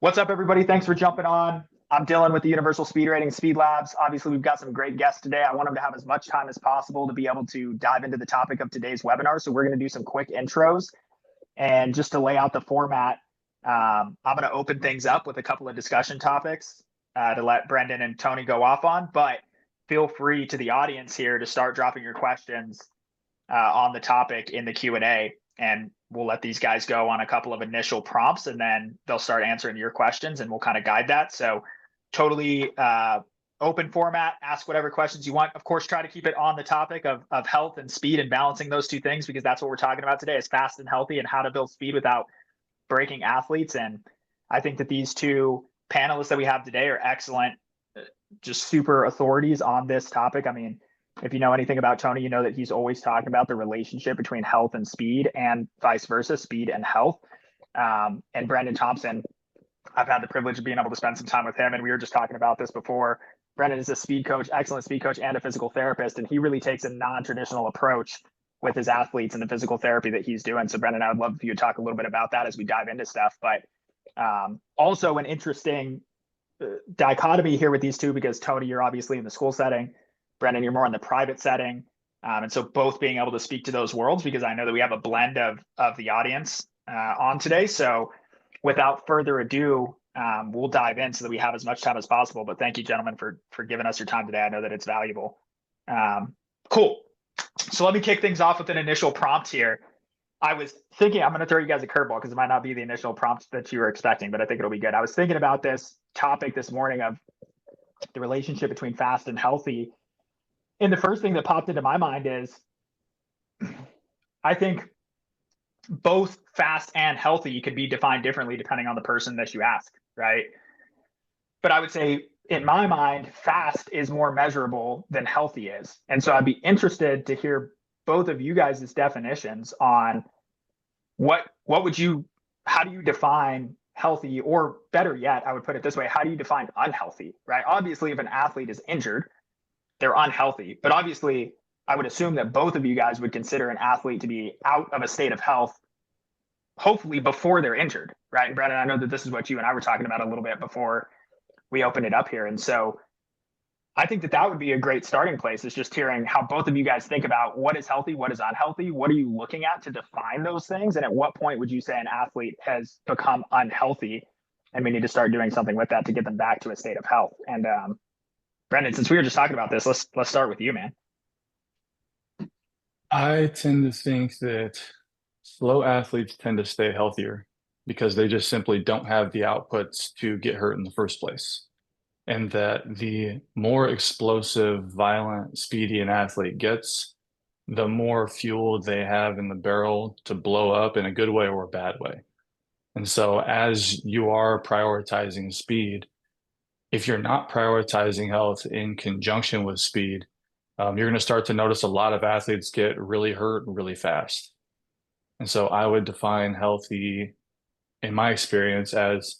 What's up, everybody? Thanks for jumping on. I'm Dylan with the Universal Speed Rating Speed Labs. Obviously, we've got some great guests today. I want them to have as much time as possible to be able to dive into the topic of today's webinar. So we're going to do some quick intros. And just to lay out the format, I'm going to open things up with a couple of discussion topics to let Brendan and Tony go off on. But feel free to the audience here to start dropping your questions on the topic in the Q&A. And we'll let these guys go on a couple of initial prompts, and then they'll start answering your questions, and we'll kind of guide that. So totally open format, ask whatever questions you want. Of course, try to keep it on the topic of health and speed and balancing those two things, because that's what we're talking about today, is fast and healthy and how to build speed without breaking athletes. And I think that these two panelists that we have today are excellent, just super authorities on this topic. I mean, if you know anything about Tony, you know that he's always talking about the relationship between health and speed, and vice versa, speed and health. And Brendan Thompson, I've had the privilege of being able to spend some time with him, and we were just talking about this before. Brendan is a speed coach, excellent speed coach, and a physical therapist, and he really takes a non-traditional approach with his athletes and the physical therapy that he's doing. So Brendan, I would love for you to talk a little bit about that as we dive into stuff. But also an interesting dichotomy here with these two, because Tony, you're obviously in the school setting. Brendan, you're more in the private setting. And so both being able to speak to those worlds, because I know that we have a blend of the audience on today. So without further ado, we'll dive in so that we have as much time as possible. But thank you, gentlemen, for giving us your time today. I know that it's valuable. Cool. So let me kick things off with an initial prompt here. I was thinking, I'm going to throw you guys a curveball because it might not be the initial prompt that you were expecting, but I think it'll be good. I was thinking about this topic this morning of the relationship between fast and healthy. And the first thing that popped into my mind is, I think both fast and healthy could be defined differently depending on the person that you ask, right? But I would say, in my mind, fast is more measurable than healthy is. And so I'd be interested to hear both of you guys' definitions on how do you define healthy, or better yet, I would put it this way, how do you define unhealthy, right? Obviously, if an athlete is injured, they're unhealthy. But obviously, I would assume that both of you guys would consider an athlete to be out of a state of health, hopefully before they're injured, right? And Brennan, I know that this is what you and I were talking about a little bit before we opened it up here. And so I think that would be a great starting place, is just hearing how both of you guys think about what is healthy, what is unhealthy, what are you looking at to define those things? And at what point would you say an athlete has become unhealthy and we need to start doing something with that to get them back to a state of health? And Brendan, since we were just talking about this, let's start with you, man. I tend to think that slow athletes tend to stay healthier because they just simply don't have the outputs to get hurt in the first place. And that the more explosive, violent, speedy an athlete gets, the more fuel they have in the barrel to blow up in a good way or a bad way. And so as you are prioritizing speed, if you're not prioritizing health in conjunction with speed, you're going to start to notice a lot of athletes get really hurt really fast. And so I would define healthy, in my experience, as,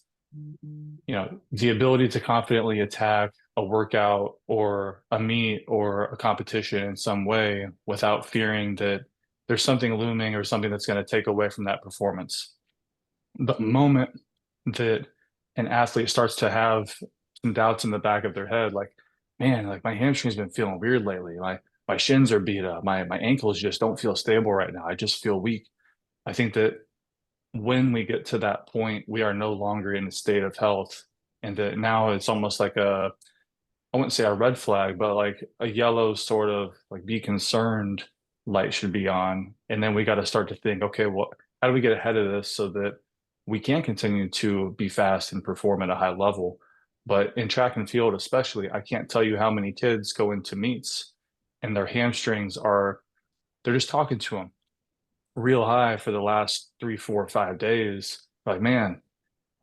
the ability to confidently attack a workout or a meet or a competition in some way without fearing that there's something looming or something that's going to take away from that performance. The moment that an athlete starts to have some doubts in the back of their head, like, man, like my hamstring's been feeling weird lately. My shins are beat up. My ankles just don't feel stable right now. I just feel weak. I think that when we get to that point, we are no longer in a state of health, and that now it's almost like I wouldn't say a red flag, but like a yellow sort of like be concerned light should be on. And then we got to start to think, okay, well, how do we get ahead of this so that we can continue to be fast and perform at a high level? But in track and field, especially, I can't tell you how many kids go into meets and their hamstrings they're just talking to them real high for the last 3, 4, 5 days. Like, man,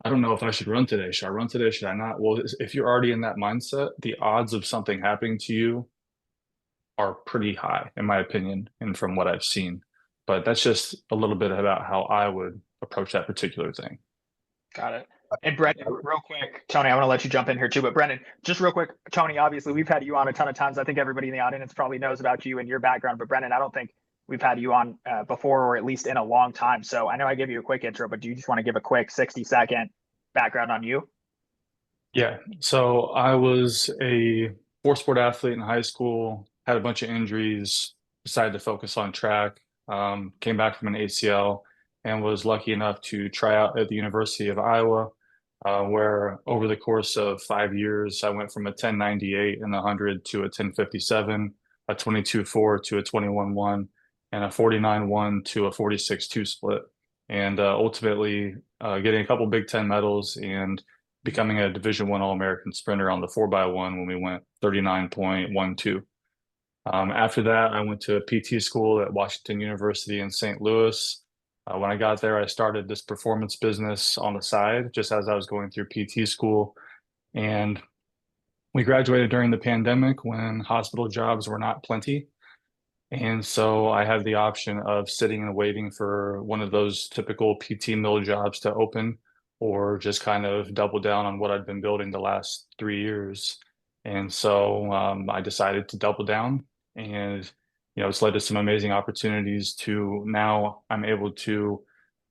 I don't know if I should run today. Should I run today? Should I not? Well, if you're already in that mindset, the odds of something happening to you are pretty high, in my opinion, and from what I've seen. But that's just a little bit about how I would approach that particular thing. Got it. And Brendan, real quick, Tony, I want to let you jump in here too, but Brendan, just real quick, Tony, obviously we've had you on a ton of times. I think everybody in the audience probably knows about you and your background, but Brendan, I don't think we've had you on before, or at least in a long time. So I know I gave you a quick intro, but do you just want to give a quick 60-second background on you. Yeah. So I was a four-sport athlete in high school, had a bunch of injuries, decided to focus on track, came back from an ACL, and was lucky enough to try out at the University of Iowa, where over the course of 5 years, I went from a 1098 in the 100 to a 1057, a 22.4 to a 21.1, and a 49.1 to a 46.2 split. And ultimately getting a couple Big Ten medals and becoming a Division I All-American sprinter on the 4x1 when we went 39.12. After that, I went to a PT school at Washington University in St. Louis. When I got there, I started this performance business on the side, just as I was going through PT school. And we graduated during the pandemic when hospital jobs were not plenty. And so I had the option of sitting and waiting for one of those typical PT mill jobs to open, or just kind of double down on what I'd been building the last 3 years. And so I decided to double down, and it's led to some amazing opportunities. To now I'm able to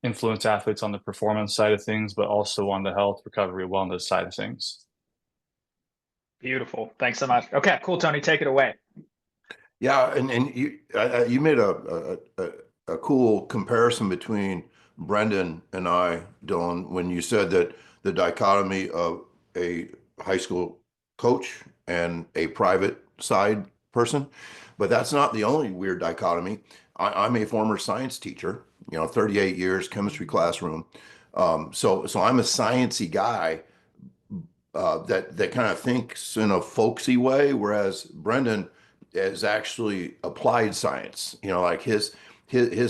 influence athletes on the performance side of things, but also on the health, recovery, wellness side of things. Beautiful. Thanks so much. Okay, cool, Tony. Take it away. Yeah, and you made a cool comparison between Brendan and I, Dylan, when you said that the dichotomy of a high school coach and a private side person, but that's not the only weird dichotomy. I'm a former science teacher, 38 years chemistry classroom. So I'm a sciencey guy that kind of thinks in a folksy way, whereas Brendan is actually applied science. Like his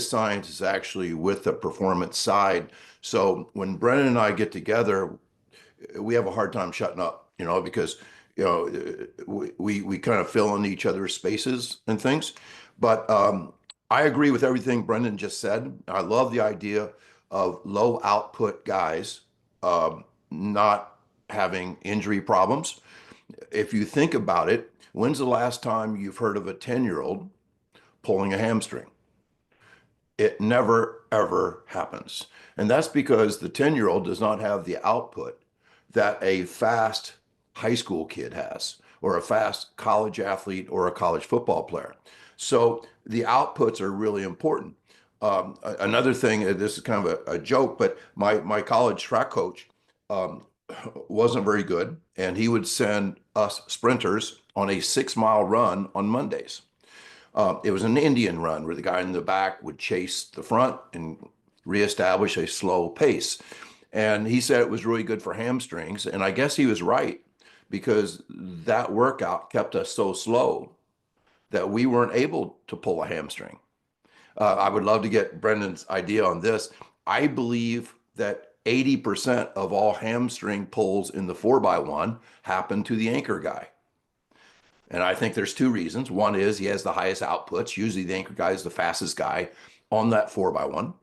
science is actually with the performance side. So when Brendan and I get together, we have a hard time shutting up, because we kind of fill in each other's spaces and things. But I agree with everything Brendan just said. I love the idea of low output guys not having injury problems. If you think about it, when's the last time you've heard of a 10-year-old pulling a hamstring? It never, ever happens. And that's because the 10-year-old does not have the output that a fast high school kid has, or a fast college athlete, or a college football player. So the outputs are really important. Another thing, this is kind of a joke, but my college track coach wasn't very good, and he would send us sprinters on a 6-mile run on Mondays. It was an Indian run where the guy in the back would chase the front and reestablish a slow pace. And he said it was really good for hamstrings. And I guess he was right, because that workout kept us so slow that we weren't able to pull a hamstring. I would love to get Brendan's idea on this. I believe that 80% of all hamstring pulls in the 4x1 happen to the anchor guy. And I think there's two reasons. One is he has the highest outputs. Usually the anchor guy is the fastest guy on that 4x1.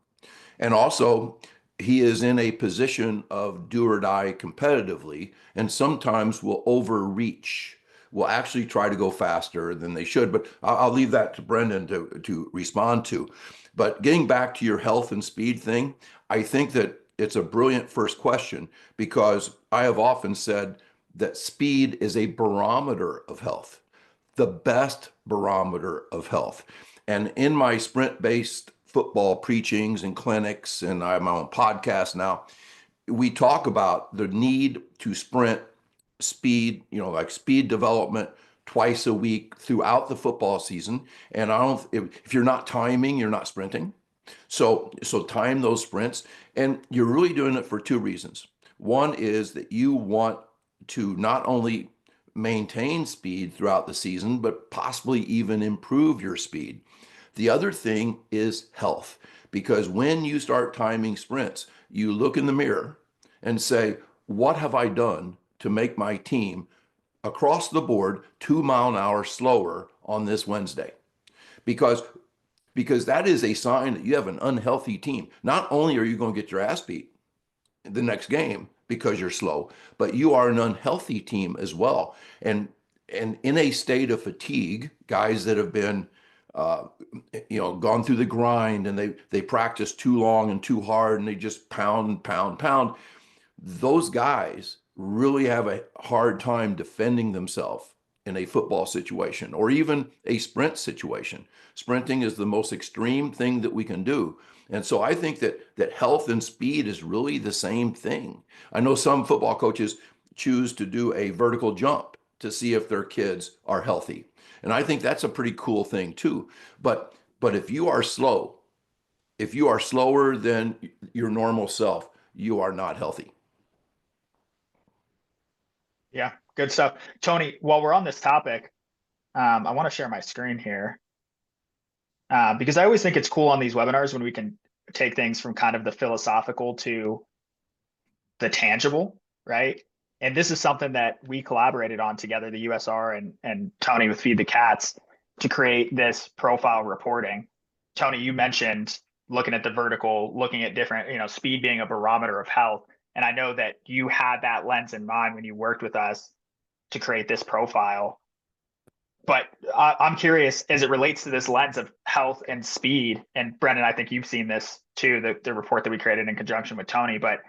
And also, he is in a position of do or die competitively, and sometimes will overreach, will actually try to go faster than they should. But I'll leave that to Brendan to respond to. But getting back to your health and speed thing, I think that it's a brilliant first question, because I have often said that speed is a barometer of health, the best barometer of health. And in my sprint-based football preachings and clinics, and I have my own podcast now, we talk about the need to sprint speed, like speed development twice a week throughout the football season. And if you're not timing, you're not sprinting. So time those sprints, and you're really doing it for two reasons. One is that you want to not only maintain speed throughout the season, but possibly even improve your speed. The other thing is health, because when you start timing sprints, you look in the mirror and say, what have I done to make my team across the board 2 mile an hour slower on this Wednesday? Because that is a sign that you have an unhealthy team. Not only are you going to get your ass beat the next game because you're slow, but you are an unhealthy team as well. And in a state of fatigue, guys that have been gone through the grind, and they practice too long and too hard, and they just pound. those guys really have a hard time defending themselves in a football situation or even a sprint situation. Sprinting is the most extreme thing that we can do. And so I think that health and speed is really the same thing. I know some football coaches choose to do a vertical jump to see if their kids are healthy. And I think that's a pretty cool thing too. But if you are slow, if you are slower than your normal self, you are not healthy. Yeah, good stuff. Tony, while we're on this topic, I want to share my screen here because I always think it's cool on these webinars when we can take things from kind of the philosophical to the tangible, right? And this is something that we collaborated on together, the USR and Tony with Feed the Cats, to create this profile reporting. Tony, you mentioned looking at the vertical, looking at different, speed being a barometer of health. And I know that you had that lens in mind when you worked with us to create this profile. But I'm curious, as it relates to this lens of health and speed, and Brennan, I think you've seen this too, the report that we created in conjunction with Tony, but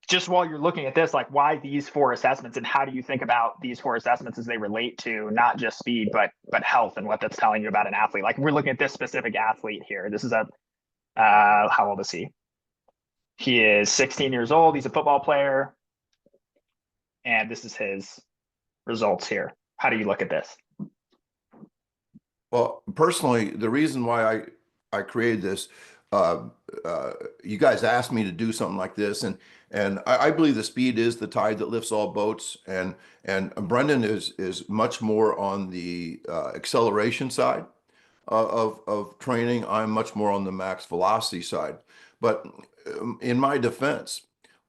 just while you're looking at this, like why these 4 assessments and how do you think about these 4 assessments as they relate to not just speed, but health and what that's telling you about an athlete? Like we're looking at this specific athlete here. This is how old is he? He is 16 years old. He's a football player. And this is his results here. How do you look at this? Well, personally, the reason why I created this, you guys asked me to do something like this, and I believe the speed is the tide that lifts all boats, and Brendan is much more on the acceleration side of training. I'm much more on the max velocity side. But in my defense,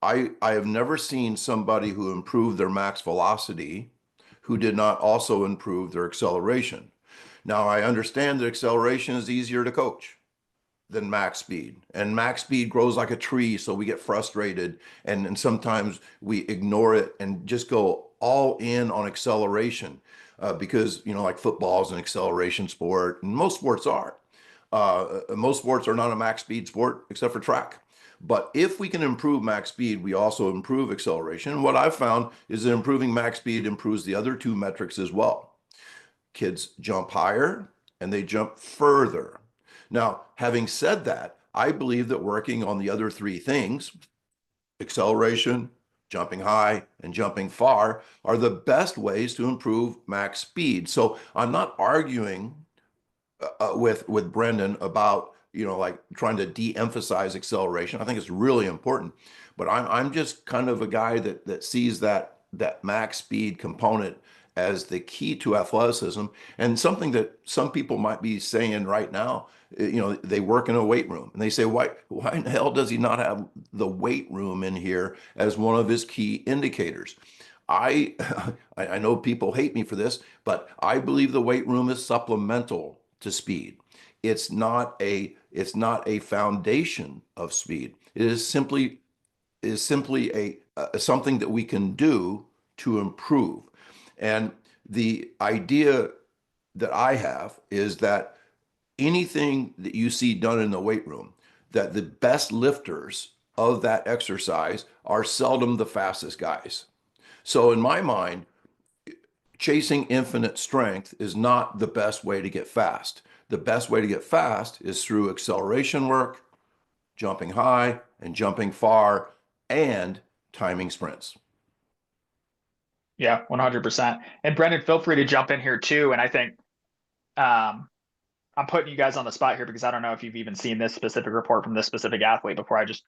I have never seen somebody who improved their max velocity who did not also improve their acceleration. Now, I understand that acceleration is easier to coach than max speed, and max speed grows like a tree, so we get frustrated and sometimes we ignore it and just go all in on acceleration because like football is an acceleration sport, and most sports are. Most sports are not a max speed sport except for track. But if we can improve max speed, we also improve acceleration. And what I've found is that improving max speed improves the other 2 metrics as well. Kids jump higher and they jump further. Now, having said that, I believe that working on the other 3 things, acceleration, jumping high, and jumping far, are the best ways to improve max speed. So I'm not arguing with Brendan about like trying to de-emphasize acceleration. I think it's really important, but I'm just kind of a guy that sees that max speed component as the key to athleticism, and something that some people might be saying right now. They work in a weight room and they say, why in the hell does he not have the weight room in here as one of his key indicators? I I know people hate me for this, but I believe the weight room is supplemental to speed. It's not a foundation of speed. It is simply a something that we can do to improve. And the idea that I have is that anything that you see done in the weight room, that the best lifters of that exercise are seldom the fastest guys. So in my mind, chasing infinite strength is not the best way to get fast. The best way to get fast is through acceleration work, jumping high and jumping far, and timing sprints. Yeah, 100%. And Brendan, feel free to jump in here too. And I think I'm putting you guys on the spot here because I don't know if you've even seen this specific report from this specific athlete before. I just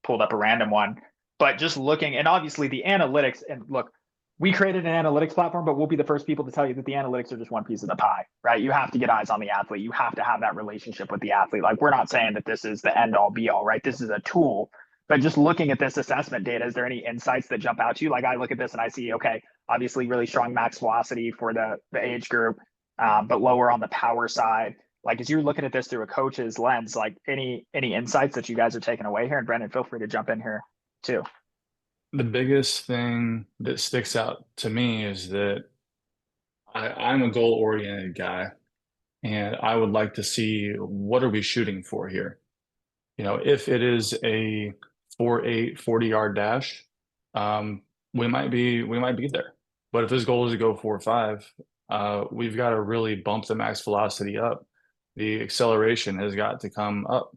pulled up a random one, but just looking, and obviously the analytics, and look, we created an analytics platform, but we'll be the first people to tell you that the analytics are just one piece of the pie, right? You have to get eyes on the athlete. You have to have that relationship with the athlete. Like we're not saying that this is the end all be all, right? This is a tool, but just looking at this assessment data, is there any insights that jump out to you? Like I look at this and I see, okay, obviously really strong max velocity for the age group, but lower on the power side. Like as you're looking at this through a coach's lens, like any insights that you guys are taking away here? And Brendan, feel free to jump in here too. The biggest thing that sticks out to me is that I'm a goal-oriented guy, and I would like to see what are we shooting for here. If it is a 4.8 40-yard dash, we might be there. But if his goal is to go 4.5, we've got to really bump the max velocity up. The acceleration has got to come up.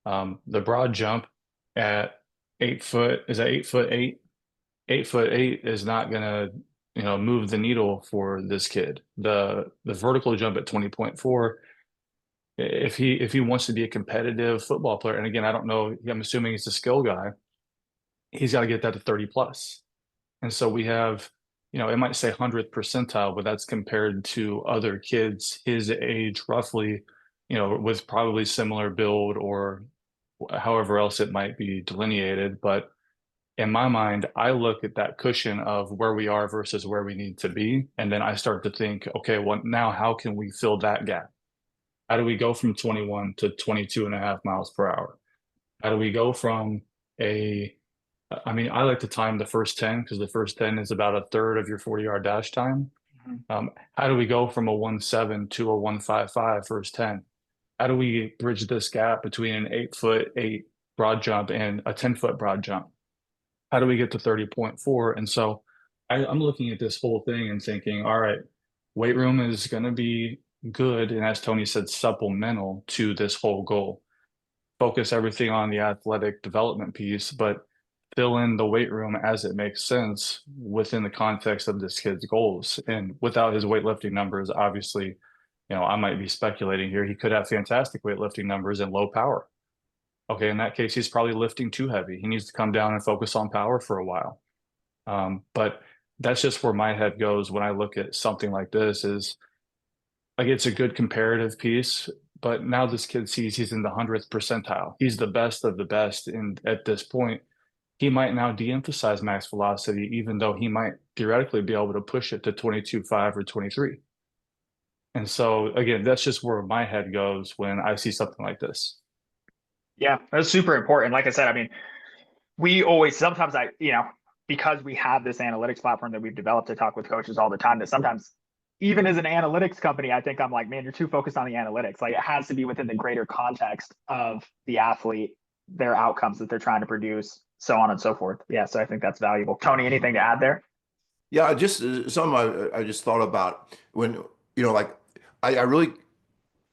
The broad jump at 8 foot is at 8'8". 8'8" is not gonna, move the needle for this kid. The vertical jump at 20.4, if he wants to be a competitive football player, and again, I don't know, I'm assuming he's a skill guy, he's got to get that to 30 plus. And so we have, it might say 100th percentile, but that's compared to other kids his age roughly, with probably similar build or however else it might be delineated. But in my mind, I look at that cushion of where we are versus where we need to be. And then I start to think, okay, well, now how can we fill that gap? How do we go from 21 to 22.5 miles per hour? How do we go from I like to time the first 10 because the first 10 is about a third of your 40-yard dash time. How do we go from a 1.7 to a 1.55 first 10? How do we bridge this gap between an 8'8" broad jump and a 10-foot broad jump? How do we get to 30.4? And so I'm looking at this whole thing and thinking, all right, weight room is going to be good. And as Tony said, supplemental to this whole goal. Focus everything on the athletic development piece, but fill in the weight room as it makes sense within the context of this kid's goals. And without his weightlifting numbers, obviously, I might be speculating here. He could have fantastic weightlifting numbers and low power. Okay, in that case, he's probably lifting too heavy. He needs to come down and focus on power for a while. But that's just where my head goes when I look at something like this is like, it's a good comparative piece, but now this kid sees he's in the 100th percentile. He's the best of the best. And at this point, he might now de-emphasize max velocity, even though he might theoretically be able to push it to 22.5 or 23. And so again, that's just where my head goes when I see something like this. Yeah, that's super important. Like I said, I mean, sometimes because we have this analytics platform that we've developed to talk with coaches all the time, that sometimes even as an analytics company, I think I'm like, man, you're too focused on the analytics. Like, it has to be within the greater context of the athlete, their outcomes that they're trying to produce, so on and so forth. Yeah, so I think that's valuable. Tony, anything to add there? Yeah, just something I just thought about when, like I really,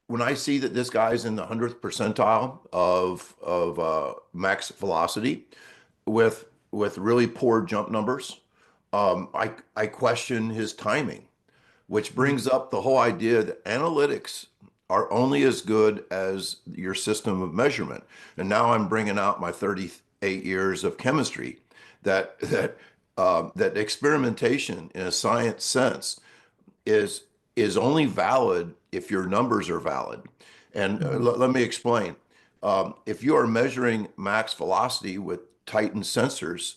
when I see that this guy's in the 100th percentile of max velocity with really poor jump numbers, I question his timing, which brings up the whole idea that analytics are only as good as your system of measurement. And now I'm bringing out my 38 years of chemistry that experimentation in a science sense is only valid if your numbers are valid. And let me explain. If you are measuring max velocity with Titan sensors,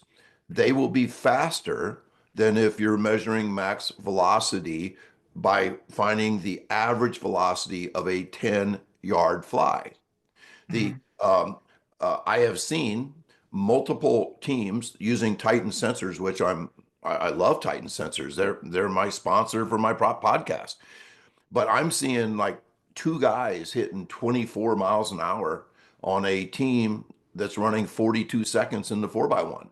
they will be faster than if you're measuring max velocity by finding the average velocity of a 10-yard fly. I have seen multiple teams using Titan sensors, which I love Titan sensors. They're my sponsor for my podcast. But I'm seeing like two guys hitting 24 miles an hour on a team that's running 42 seconds in the 4x1.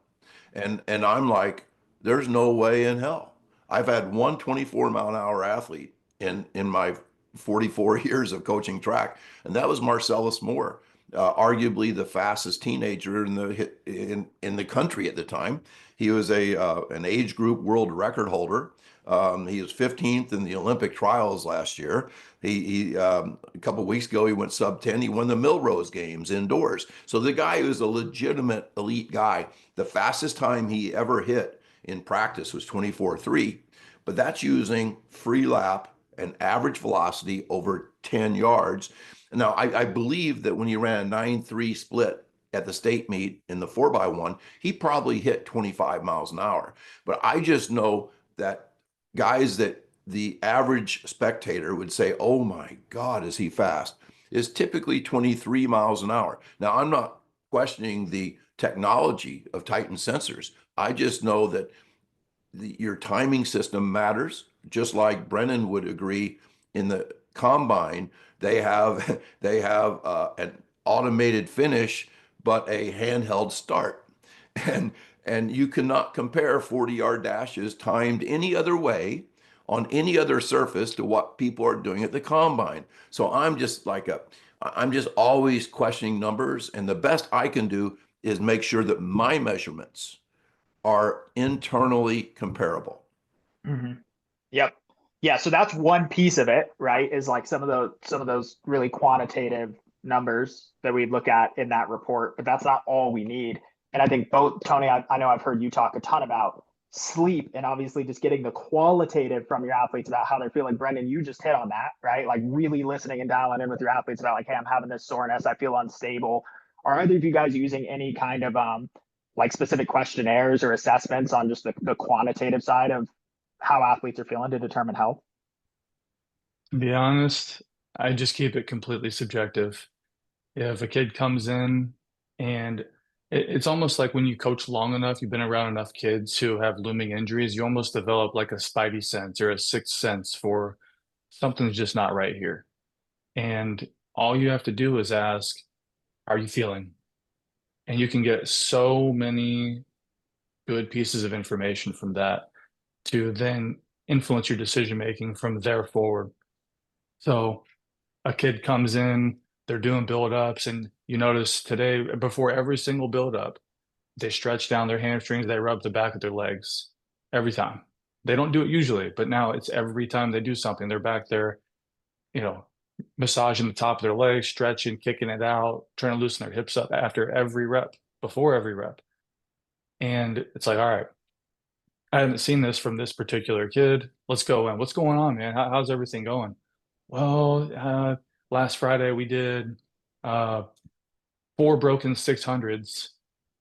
And I'm like, there's no way in hell. I've had one 24-mile-an-hour athlete in my 44 years of coaching track, and that was Marcellus Moore, arguably the fastest teenager in the country at the time. He was an age group world record holder. He was 15th in the Olympic trials last year. He a couple of weeks ago, he went sub 10. He won the Milrose Games indoors. So the guy is a legitimate elite guy. The fastest time he ever hit in practice was 24.3, but that's using free lap and average velocity over 10 yards. Now, I believe that when he ran a 9.3 split at the state meet in the 4x1, he probably hit 25 miles an hour. But I just know that guys that the average spectator would say, oh my God, is he fast, is typically 23 miles an hour. Now, I'm not questioning the technology of Titan sensors. I just know that your timing system matters, just like Brennan would agree in the combine. They have an automated finish, but a handheld start. And you cannot compare 40-yard dashes timed any other way on any other surface to what people are doing at the combine. So I'm just always questioning numbers, and the best I can do is make sure that my measurements are internally comparable. Mhm. Yep. Yeah, so that's one piece of it, right? Is like some of those really quantitative numbers that we look at in that report, but that's not all we need. And I think both Tony, I know I've heard you talk a ton about sleep and obviously just getting the qualitative from your athletes about how they're feeling. Brendan, you just hit on that, right? Like really listening and dialing in with your athletes about like, hey, I'm having this soreness, I feel unstable. Are either of you guys using any kind of like specific questionnaires or assessments on just the quantitative side of how athletes are feeling to determine health? To be honest, I just keep it completely subjective. If a kid comes in and it's almost like when you coach long enough, you've been around enough kids who have looming injuries, you almost develop like a spidey sense or a sixth sense for something's just not right here. And all you have to do is ask, how are you feeling? And you can get so many good pieces of information from that to then influence your decision making from there forward. So a kid comes in, they're doing build ups, and you notice today, before every single build up, they stretch down their hamstrings, they rub the back of their legs every time. They don't do it usually, but now it's every time they do something, they're back there, you know, massaging the top of their legs, stretching, kicking it out, trying to loosen their hips up after every rep, before every rep. And it's like, all right, I haven't seen this from this particular kid. Let's go in. What's going on, man? How's everything going? Well, last Friday we did uh, four broken 600s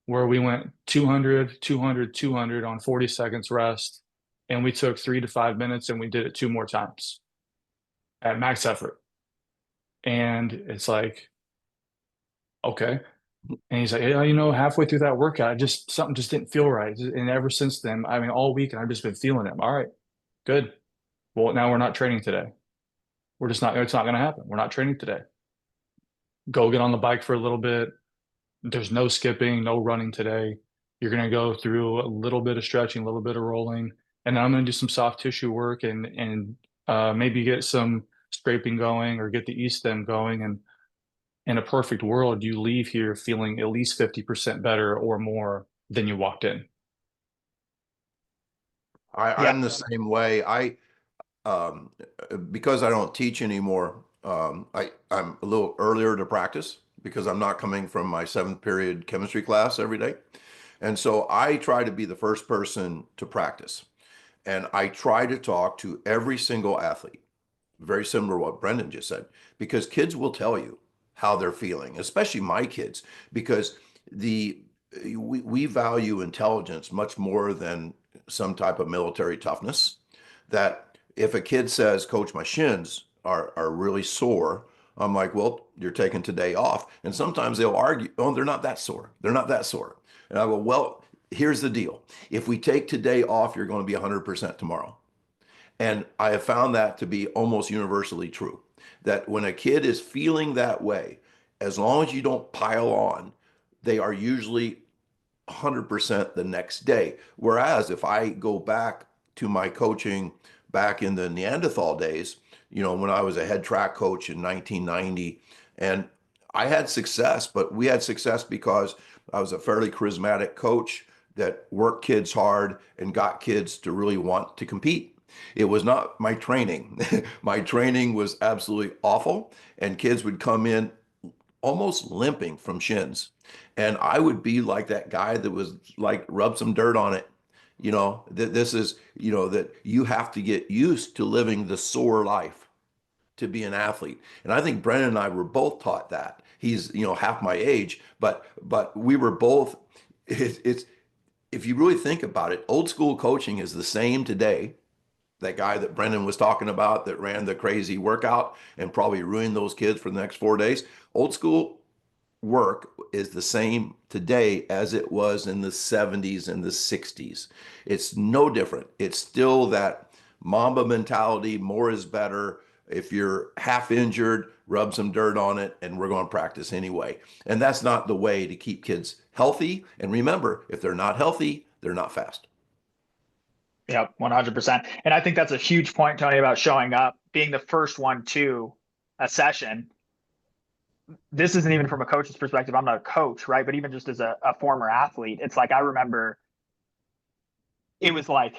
where we went 200, 200, 200 on 40 seconds rest. And we took 3 to 5 minutes and we did it two more times at max effort. And it's like, okay. And he's like, yeah, halfway through that workout, something just didn't feel right. And ever since then, I mean, all week, and I've just been feeling it. All right, good. Well, now we're not training today. It's not going to happen. We're not training today. Go get on the bike for a little bit. There's no skipping, no running today. You're going to go through a little bit of stretching, a little bit of rolling, and then I'm going to do some soft tissue work and maybe get some scraping going or get the E-stem going. And in a perfect world, you leave here feeling at least 50% better or more than you walked in. I'm the same way. Um, because I don't teach anymore, I'm a little earlier to practice because I'm not coming from my seventh period chemistry class every day. And so I try to be the first person to practice. And I try to talk to every single athlete, very similar to what Brendan just said, because kids will tell you how they're feeling, especially my kids, because the we value intelligence much more than some type of military toughness. That if a kid says, Coach, my shins are really sore, I'm like, well, you're taking today off. And sometimes they'll argue, oh, they're not that sore. They're not that sore. And I go, well, here's the deal. If we take today off, you're going to be 100% tomorrow. And I have found that to be almost universally true, that when a kid is feeling that way, as long as you don't pile on, they are usually 100% the next day. Whereas if I go back to my coaching back in the Neanderthal days, when I was a head track coach in 1990, and I had success, but we had success because I was a fairly charismatic coach that worked kids hard and got kids to really want to compete. It was not my training. My training was absolutely awful, and kids would come in almost limping from shins. And I would be like that guy that was like, rub some dirt on it. That this is, that you have to get used to living the sore life to be an athlete. And I think Brennan and I were both taught that. He's, half my age, but we were both, it's, if you really think about it, old school coaching is the same today. That guy that Brendan was talking about that ran the crazy workout and probably ruined those kids for the next 4 days. Old school work is the same today as it was in the 70s and the 60s. It's no different. It's still that Mamba mentality, more is better. If you're half injured, rub some dirt on it, and we're going to practice anyway. And that's not the way to keep kids healthy. And remember, if they're not healthy, they're not fast. Yep, 100%. And I think that's a huge point, Tony, about showing up, being the first one to a session. This isn't even from a coach's perspective. I'm not a coach, right? But even just as a former athlete, it's like I remember it was like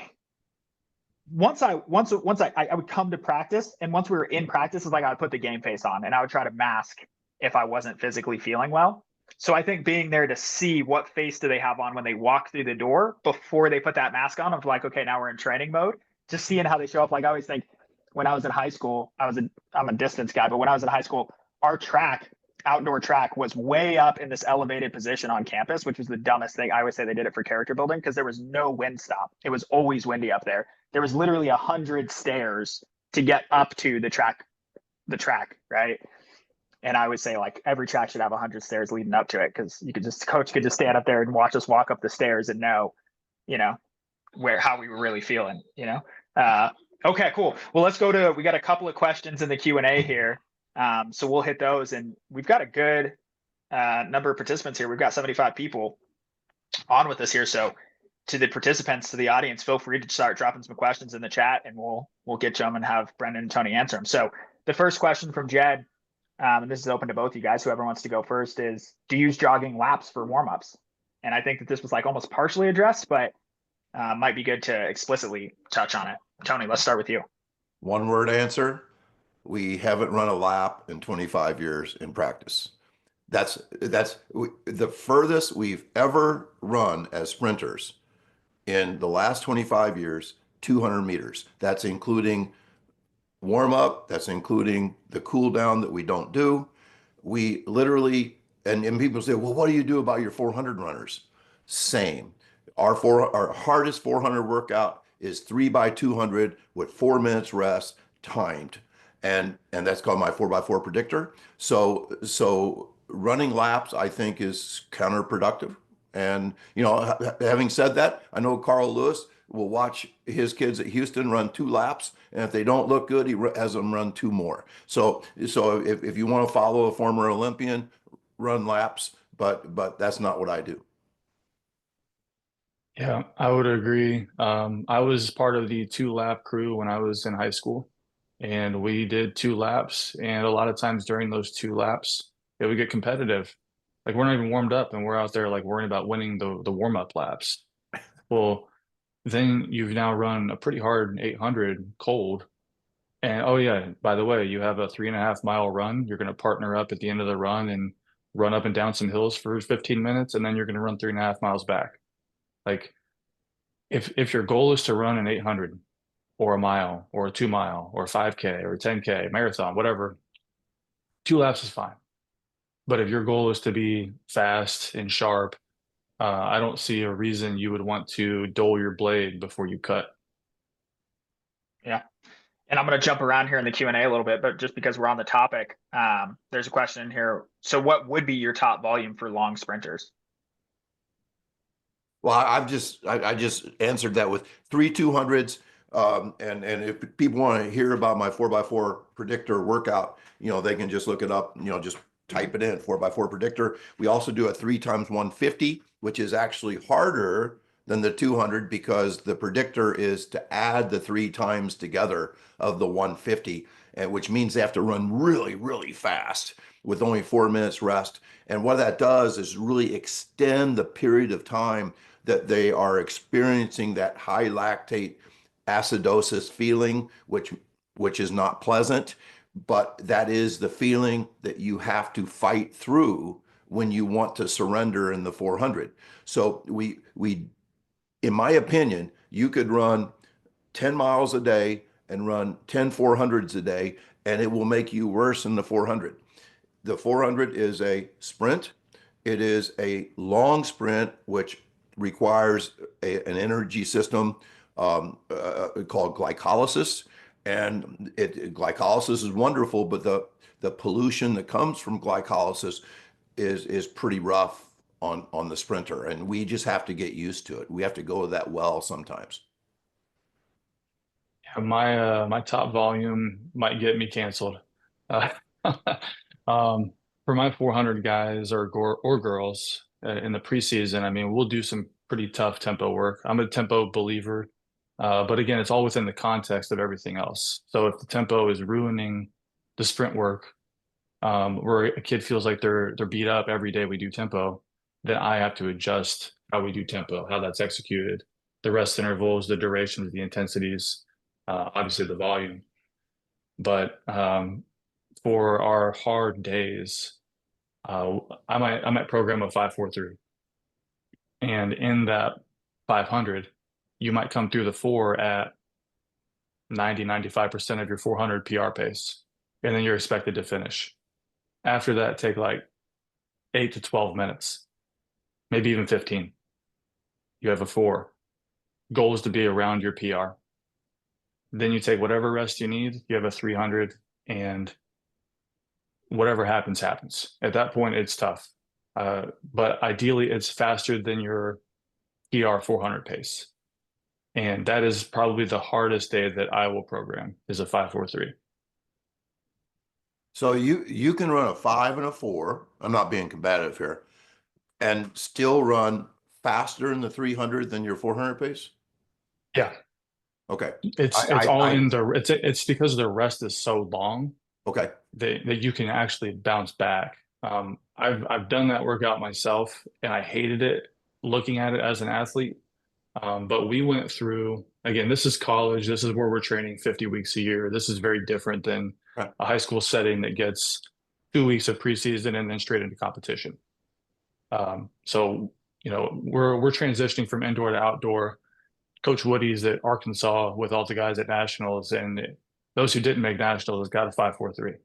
once I would come to practice, and once we were in practice, it's like I would put the game face on and I would try to mask if I wasn't physically feeling well. So I think being there to see what face do they have on when they walk through the door before they put that mask on, of like, okay, now we're in training mode, just seeing how they show up. Like I always think when I was in high school, I'm a distance guy, but when I was in high school, our outdoor track was way up in this elevated position on campus, which was the dumbest thing. I always say they did it for character building because there was no wind stop. It was always windy up there. There was literally 100 stairs to get up to the track, right? And I would say like every track should have 100 stairs leading up to it, because coach could just stand up there and watch us walk up the stairs and know, how we were really feeling, Okay, cool. Well, we got a couple of questions in the Q&A here. So we'll hit those, and we've got a good number of participants here. We've got 75 people on with us here. So to the participants, to the audience, feel free to start dropping some questions in the chat, and we'll get to them and have Brendan and Tony answer them. So the first question from Jed, and this is open to both you guys, whoever wants to go first, is do you use jogging laps for warm-ups? And I think that this was like almost partially addressed, but might be good to explicitly touch on it. Tony, let's start with you. One word answer: we haven't run a lap in 25 years in practice. That's the furthest we've ever run as sprinters in the last 25 years, 200 meters. That's including warm up. That's including the cool down that we don't do. We literally, and people say, well, what do you do about your 400 runners? Same. Our hardest 400 workout is 3x200 with 4 minutes rest, timed. And that's called my 4x4 predictor. So running laps, I think, is counterproductive. And, having said that, I know Carl Lewis will watch his kids at Houston run 2 laps. And if they don't look good, he has them run 2 more. So if you want to follow a former Olympian, run laps, but that's not what I do. Yeah, I would agree. I was part of the 2-lap crew when I was in high school, and we did 2 laps. And a lot of times during those 2 laps, it would get competitive. Like we're not even warmed up, and we're out there like worrying about winning the warm-up laps. Well, then you've now run a pretty hard 800 cold. And oh yeah, by the way, you have a 3.5 mile run. You're going to partner up at the end of the run and run up and down some hills for 15 minutes, and then you're going to run 3.5 miles back. Like if your goal is to run an 800 or a mile or a 2 mile or a 5K or a 10K marathon, whatever, 2 laps is fine. But if your goal is to be fast and sharp, I don't see a reason you would want to dull your blade before you cut. Yeah. And I'm going to jump around here in the Q&A a little bit, but just because we're on the topic, there's a question in here. So what would be your top volume for long sprinters? Well, I just answered that with 3 200s. And if people want to hear about my 4x4 predictor workout, they can just look it up, just type it in, 4x4 predictor. We also do a 3x150, which is actually harder than the 200 because the predictor is to add the 3 times together of the 150, and which means they have to run really, really fast with only 4 minutes rest. And what that does is really extend the period of time that they are experiencing that high lactate acidosis feeling, which is not pleasant, but that is the feeling that you have to fight through when you want to surrender in the 400. So we in my opinion, you could run 10 miles a day and run 10 400s a day, and it will make you worse in the 400. The 400 is a sprint. It is a long sprint, which requires an energy system called glycolysis. And glycolysis is wonderful, but the pollution that comes from glycolysis is pretty rough on the sprinter, and we just have to get used to it. We have to go to that well sometimes. My top volume might get me canceled. Uh, for my 400 guys or girls in the preseason, I mean, we'll do some pretty tough tempo work. I'm a tempo believer, but again, it's all within the context of everything else. So if the tempo is ruining the sprint work, where a kid feels like they're beat up every day we do tempo, then I have to adjust how we do tempo, how that's executed, the rest intervals, the durations, the intensities, obviously the volume. But for our hard days, I might program a 5-4-3, and in that 500, you might come through the four at 90-95% of your 400 PR pace, and then you're expected to finish. After that, take like 8 to 12 minutes, maybe even 15. You have a four. Goal is to be around your PR. Then you take whatever rest you need. You have a 300, and whatever happens, happens. At that point, it's tough. But ideally, it's faster than your PR 400 pace. And that is probably the hardest day that I will program is a 5-4-3. So you can run a 5 and a 4. I'm not being combative here, and still run faster in the 300 than your 400 pace. Yeah. Okay. It's because the rest is so long. Okay. That you can actually bounce back. I've done that workout myself, and I hated it looking at it as an athlete. But we went through, again, this is college. This is where we're training 50 weeks a year. This is very different than a high school setting that gets 2 weeks of preseason and then straight into competition. So, we're transitioning from indoor to outdoor. Coach Woody's at Arkansas with all the guys at nationals, and those who didn't make nationals got a 5-4-3.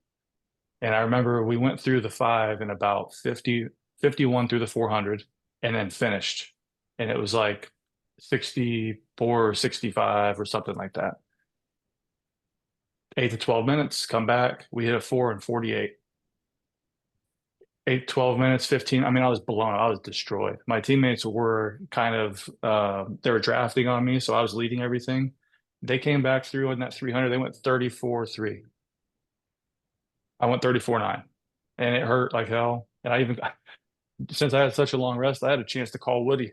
And I remember we went through the 5 in about 51 through the 400 and then finished. And it was like 64 or 65 or something like that. 8 to 12 minutes, come back. We hit a 4 and 48. 8, 12 minutes, 15. I mean, I was blown. I was destroyed. My teammates were kind of, they were drafting on me, so I was leading everything. They came back through in that 300. They went 34-3. I went 34-9, and it hurt like hell. And since I had such a long rest, I had a chance to call Woody.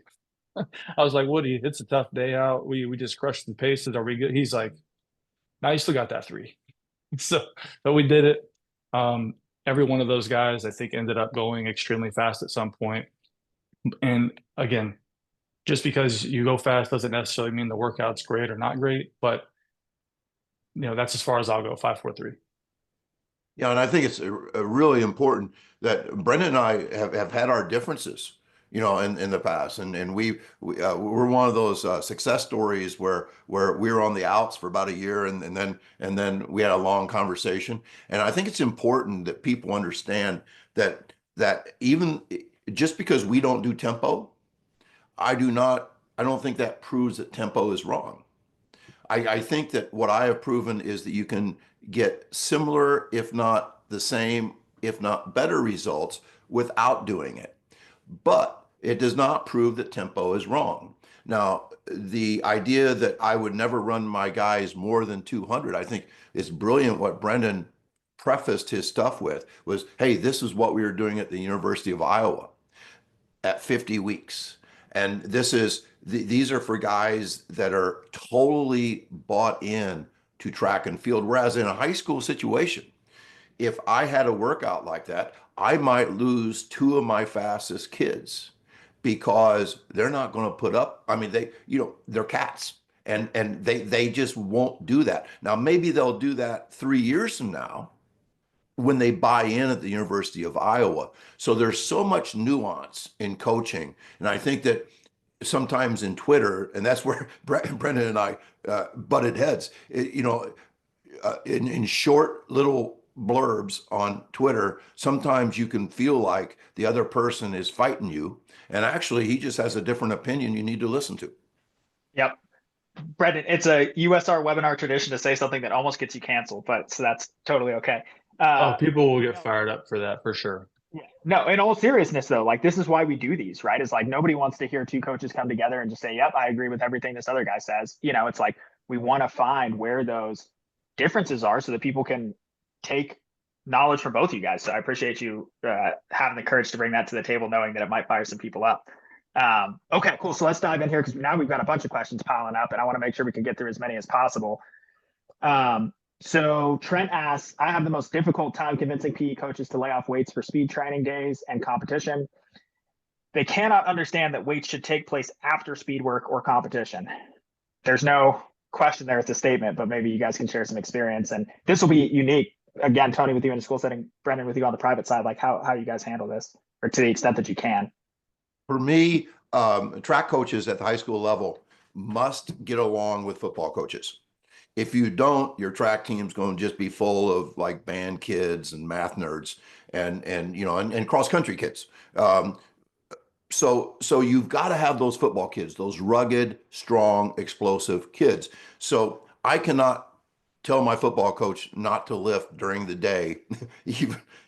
I was like, Woody, it's a tough day out. We just crushed the paces. Are we good? He's like, no, you still got that 3. So we did it. Every one of those guys, I think, ended up going extremely fast at some point. And again, just because you go fast doesn't necessarily mean the workout's great or not great, but that's as far as I'll go, 5-4-3. Yeah, and I think it's really important that Brennan and I have had our differences, in the past, and we're one of those success stories where we were on the outs for about a year, and then we had a long conversation. And I think it's important that people understand that even just because we don't do tempo, I don't think that proves that tempo is wrong. I think that what I have proven is that you can get similar, if not the same, if not better results without doing it. But it does not prove that tempo is wrong. Now, the idea that I would never run my guys more than 200, I think is brilliant. What Brendan prefaced his stuff with was, hey, this is what we were doing at the University of Iowa at 50 weeks. And these are for guys that are totally bought in to track and field. Whereas in a high school situation, if I had a workout like that, I might lose 2 of my fastest kids because they're not going to put up. I mean, they're cats, and they just won't do that. Now, maybe they'll do that 3 years from now when they buy in at the University of Iowa. So there's so much nuance in coaching. And I think that sometimes in Twitter, and that's where Brendan and I butted heads, in short little blurbs on Twitter, sometimes you can feel like the other person is fighting you. And actually, he just has a different opinion you need to listen to. Yep. Brendan, it's a USR webinar tradition to say something that almost gets you canceled, but so that's totally okay. People will get fired up for that for sure. Yeah. No, in all seriousness, though, like this is why we do these, right? It's like nobody wants to hear 2 coaches come together and just say, yep, I agree with everything this other guy says. It's like we want to find where those differences are so that people can take knowledge from both of you guys. So I appreciate you having the courage to bring that to the table, knowing that it might fire some people up. Okay, cool. So let's dive in here because now we've got a bunch of questions piling up and I want to make sure we can get through as many as possible. So Trent asks, I have the most difficult time convincing PE coaches to lay off weights for speed training days and competition. They cannot understand that weights should take place after speed work or competition. There's no question there, it's a statement, but maybe you guys can share some experience. And this will be unique. Again, Tony, with you in a school setting, Brennan, with you on the private side, like how you guys handle this, or to the extent that you can. For me, track coaches at the high school level must get along with football coaches. If you don't, your track team's going to just be full of like band kids and math nerds and cross country kids. So you've got to have those football kids, those rugged, strong, explosive kids. So I cannot tell my football coach not to lift during the day,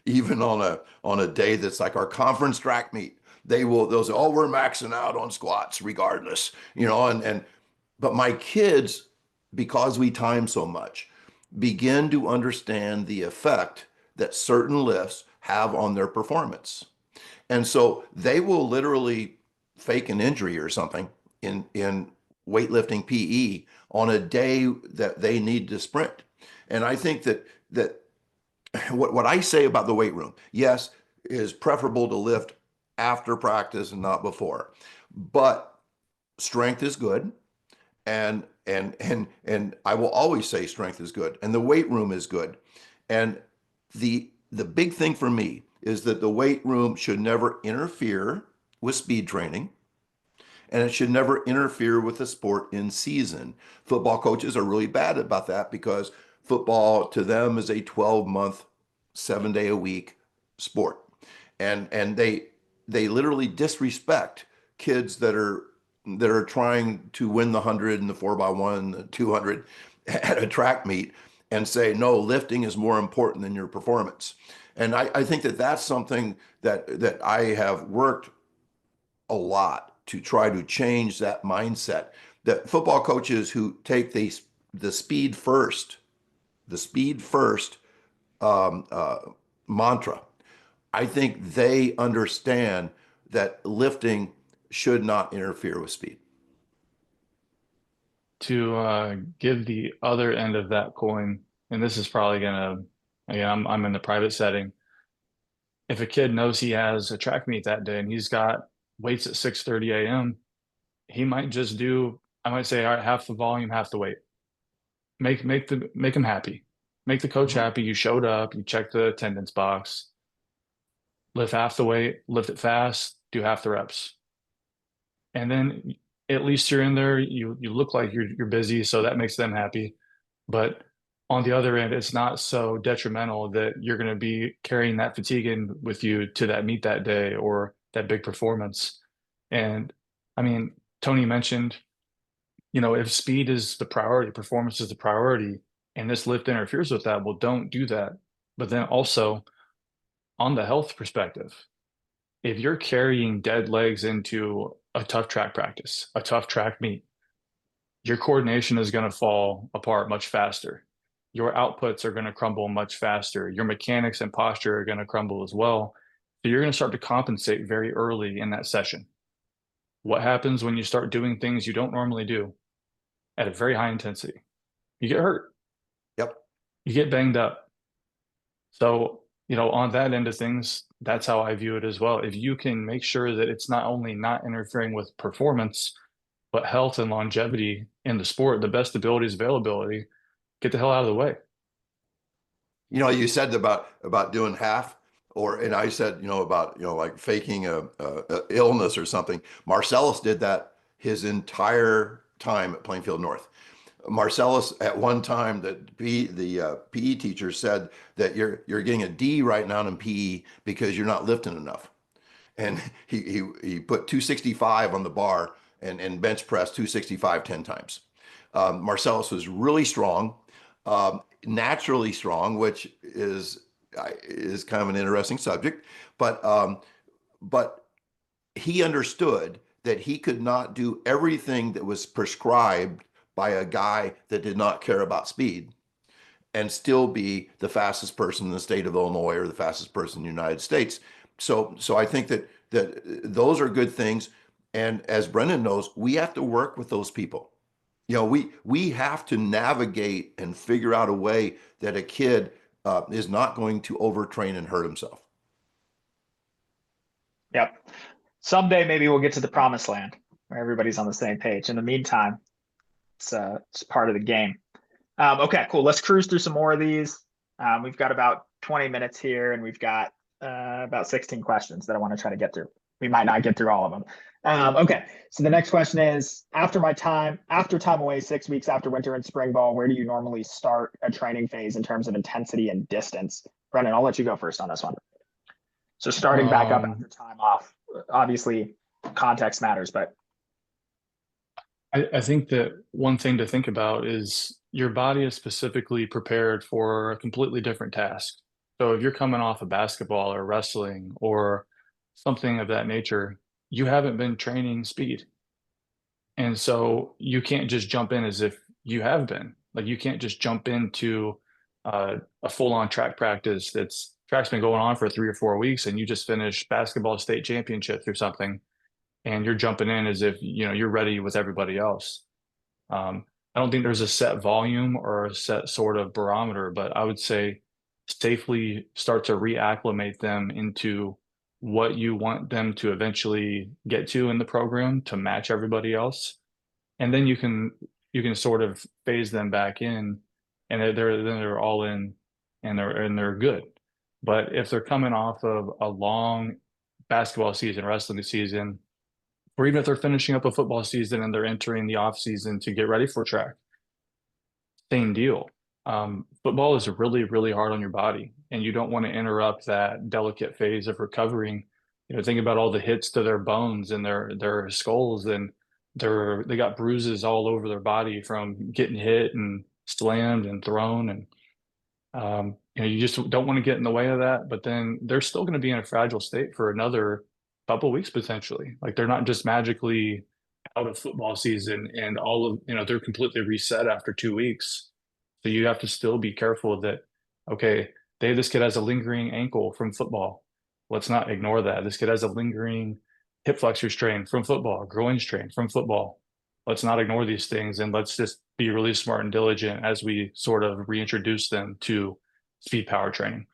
even on a day that's like our conference track meet. They'll say, oh, we're maxing out on squats regardless, but my kids, because we time so much, begin to understand the effect that certain lifts have on their performance. And so they will literally fake an injury or something in weightlifting PE on a day that they need to sprint. And I think that what I say about the weight room, yes, is preferable to lift after practice and not before. But strength is good. And I will always say strength is good and the weight room is good. And the big thing for me is that the weight room should never interfere with speed training, and it should never interfere with the sport in season. Football coaches are really bad about that because football to them is a 12-month, 7-day-a-week sport. And they literally disrespect kids that are trying to win the 100 and the 4x1, the 200 at a track meet and say, no, lifting is more important than your performance. And I think that that's something that I have worked a lot to try to change that mindset, that football coaches who take the speed first mantra, I think they understand that lifting should not interfere with speed. To give the other end of that coin, and this is probably gonna, again, I'm in the private setting. If a kid knows he has a track meet that day and he's got weights at 6:30 a.m., he might just do, I might say, all right, half the volume, half the weight. Make him happy. Make the coach happy. You showed up, you checked the attendance box, lift half the weight, lift it fast, do half the reps. And then at least you're in there, you look like you're busy, so that makes them happy. But on the other end, it's not so detrimental that you're going to be carrying that fatigue in with you to that meet that day or that big performance. And I mean, Tony mentioned, if speed is the priority, performance is the priority, and this lift interferes with that, well, don't do that. But then also on the health perspective, if you're carrying dead legs into a tough track practice, a tough track meet, your coordination is going to fall apart much faster. Your outputs are going to crumble much faster. Your mechanics and posture are going to crumble as well. So you're going to start to compensate very early in that session. What happens when you start doing things you don't normally do at a very high intensity? You get hurt. Yep. You get banged up. So, on that end of things, that's how I view it as well. If you can make sure that it's not only not interfering with performance, but health and longevity in the sport, the best abilities, availability, get the hell out of the way. You said about doing half, and I said, about, like faking a illness or something. Marcellus did that his entire time at Plainfield North. Marcellus, at one time, the PE teacher said that you're getting a D right now in PE because you're not lifting enough. And he put 265 on the bar and bench press 265 10 times. Marcellus was really strong, naturally strong, which is kind of an interesting subject, but he understood that he could not do everything that was prescribed by a guy that did not care about speed and still be the fastest person in the state of Illinois or the fastest person in the United States. So I think that those are good things. And as Brennan knows, we have to work with those people. You know, we have to navigate and figure out a way that a kid is not going to overtrain and hurt himself. Yep. Someday maybe we'll get to the promised land where everybody's on the same page. In the meantime, it's part of the game. Okay, cool. Let's cruise through some more of these. We've got about 20 minutes here, and we've got about 16 questions that I want to try to get through. We might not get through all of them. Okay, so the next question is, after time away 6 weeks after winter and spring ball, where do you normally start a training phase in terms of intensity and distance? Brennan, I'll let you go first on this one. So starting back up after time off, obviously context matters, but I think that one thing to think about is your body is specifically prepared for a completely different task. So if you're coming off of basketball or wrestling or something of that nature, you haven't been training speed. And so you can't just jump in as if you have been. Like you can't just jump into a full-on track practice track's been going on for 3 or 4 weeks and you just finished basketball state championships or something, and you're jumping in as if you're ready with everybody else. I don't think there's a set volume or a set sort of barometer, but I would say safely start to reacclimate them into what you want them to eventually get to in the program to match everybody else. And then you can sort of phase them back in, and they're all in and they're good. But if they're coming off of a long basketball season, wrestling season, or even if they're finishing up a football season and they're entering the off season to get ready for track, same deal. Football is really, really hard on your body, and you don't want to interrupt that delicate phase of recovering. Think about all the hits to their bones and their skulls, and they got bruises all over their body from getting hit and slammed and thrown, and you just don't want to get in the way of that. But then they're still going to be in a fragile state for another couple of weeks potentially. Like they're not just magically out of football season and they're completely reset after 2 weeks. So you have to still be careful that, okay, this kid has a lingering ankle from football. Let's not ignore that. This kid has a lingering hip flexor strain from football, groin strain from football. Let's not ignore these things, and let's just be really smart and diligent as we sort of reintroduce them to speed power training.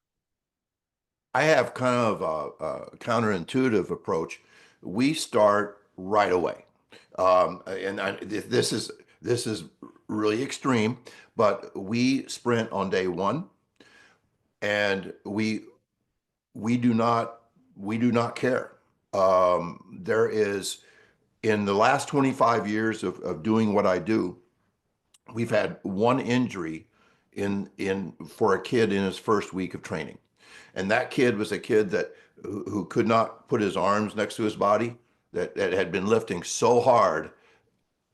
I have kind of a counterintuitive approach. We start right away. This is really extreme, but we sprint on day one, and we do not care. There is, in the last 25 years of doing what I do, we've had one injury for a kid in his first week of training. And that kid was a kid who could not put his arms next to his body, that had been lifting so hard,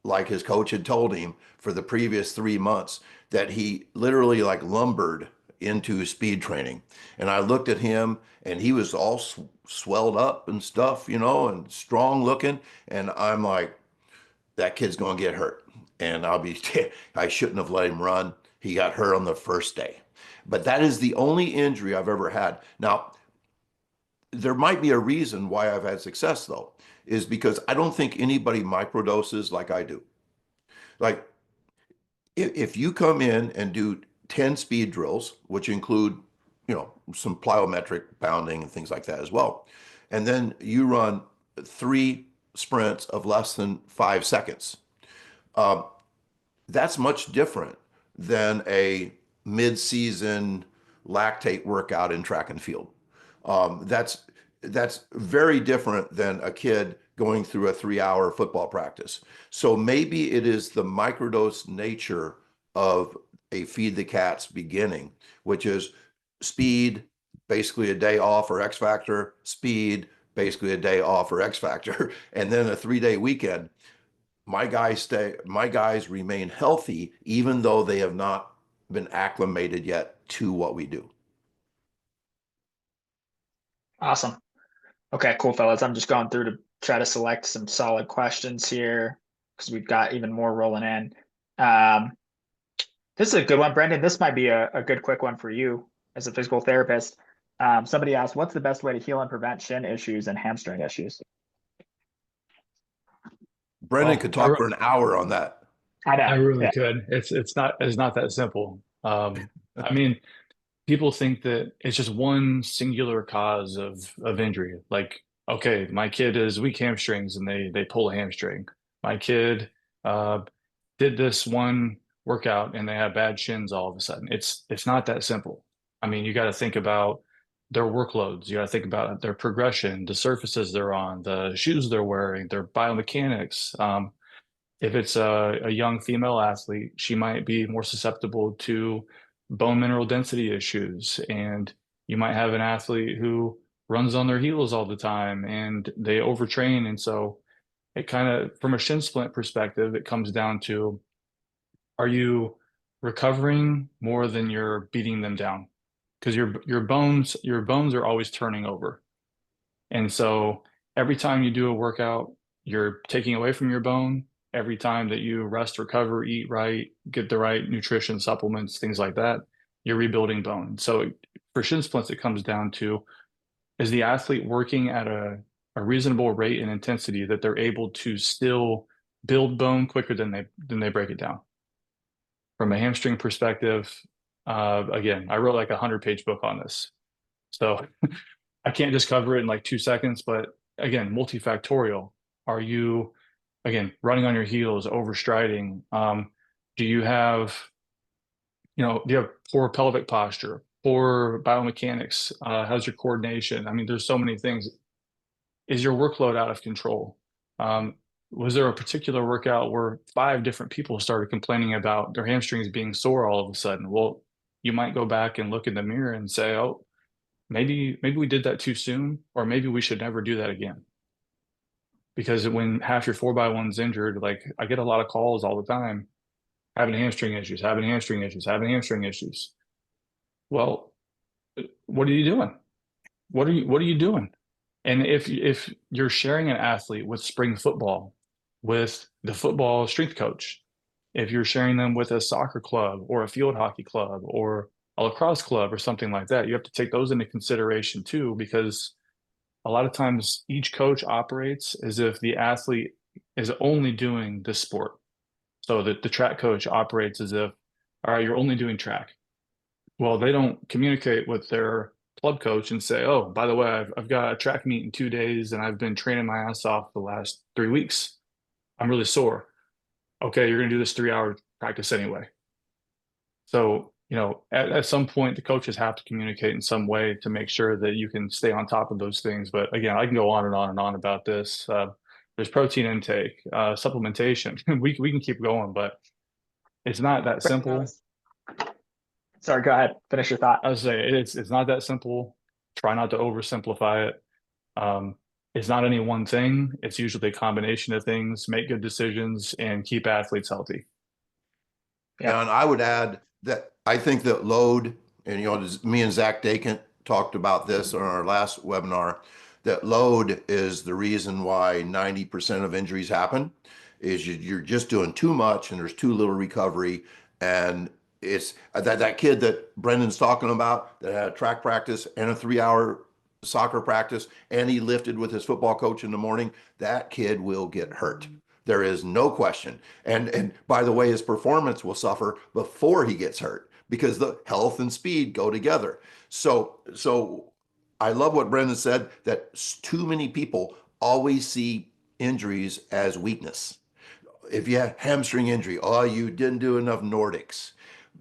like his coach had told him for the previous 3 months, that he literally like lumbered into speed training. And I looked at him, and he was all swelled up and stuff, and strong looking. And I'm like, that kid's going to get hurt. And I shouldn't have let him run. He got hurt on the first day. But that is the only injury I've ever had. Now, there might be a reason why I've had success, though, is because I don't think anybody microdoses like I do. Like, if you come in and do 10 speed drills, which include, some plyometric pounding and things like that as well, and then you run 3 sprints of less than 5 seconds, that's much different than a mid-season lactate workout in track and field. That's very different than a kid going through a 3-hour football practice. So maybe it is the microdose nature of a feed the cats beginning, which is speed, basically a day off or X factor, speed, basically a day off or X factor, and then a 3-day weekend. My guys remain healthy, even though they have not been acclimated yet to what we do. awesome. Okay, cool, fellas. I'm just going through to try to select some solid questions here because we've got even more rolling in. Um, this is a good one, Brendan. This might be a good quick one for you as a physical therapist. Somebody asked, what's the best way to heal and prevent shin issues and hamstring issues? Brennan could talk for an hour on that. I know. I really Yeah. could. It's not that simple. I mean, people think that it's just one singular cause of injury. Like, okay, my kid is weak hamstrings and they pull a hamstring. My kid uh, did this one workout and they have bad shins all of a sudden. It's not that simple. I mean, you got to think about their workloads. You got to think about their progression, the surfaces they're on, the shoes they're wearing, their biomechanics. If it's a young female athlete, she might be more susceptible to bone mineral density issues. And you might have an athlete who runs on their heels all the time and they overtrain. And so it kind of, from a shin splint perspective, it comes down to, are you recovering more than you're beating them down? Because your bones are always turning over. And so every time you do a workout, you're taking away from your bone. Every time that you rest, recover, eat right, get the right nutrition, supplements, things like that, you're rebuilding bone. So for shin splints, it comes down to, is the athlete working at a reasonable rate and intensity that they're able to still build bone quicker than they break it down? From a hamstring perspective, again, I wrote like a 100-page book on this. So I can't just cover it in like 2 seconds, but again, multifactorial. Are you, again, running on your heels, overstriding? Do you have, do you have poor pelvic posture, poor biomechanics? How's your coordination? I mean, there's so many things. Is your workload out of control? Um, was there a particular workout where 5 different people started complaining about their hamstrings being sore all of a sudden? Well, you might go back and look in the mirror and say, oh, maybe we did that too soon, or maybe we should never do that again. Because when half your 4x1's injured, like I get a lot of calls all the time, having hamstring issues, having hamstring issues, having hamstring issues. Well, what are you doing? What are you doing? And if you're sharing an athlete with spring football, with the football strength coach, if you're sharing them with a soccer club or a field hockey club or a lacrosse club or something like that, you have to take those into consideration too, because a lot of times each coach operates as if the athlete is only doing this sport. So that the track coach operates as if, all right, you're only doing track. Well, they don't communicate with their club coach and say, oh, by the way, I've got a track meet in 2 days and I've been training my ass off the last 3 weeks. I'm really sore. Okay, you're going to do this 3-hour practice anyway. So, at some point, the coaches have to communicate in some way to make sure that you can stay on top of those things. But again, I can go on and on and on about this. There's protein intake, supplementation. We can keep going, but it's not that simple. Sorry, go ahead. Finish your thought. I would say it's not that simple. Try not to oversimplify it. It's not any one thing. It's usually a combination of things. Make good decisions and keep athletes healthy. Yeah. And I would add that I think that load, and me and Zach Dakin talked about this on our last webinar, that load is the reason why 90% of injuries happen, is you're just doing too much and there's too little recovery. And it's that kid that Brendan's talking about that had a track practice and a 3-hour soccer practice, and he lifted with his football coach in the morning, that kid will get hurt. There is no question. And by the way, his performance will suffer before he gets hurt, because the health and speed go together. So I love what Brendan said, that too many people always see injuries as weakness. If you have hamstring injury, oh, you didn't do enough Nordics.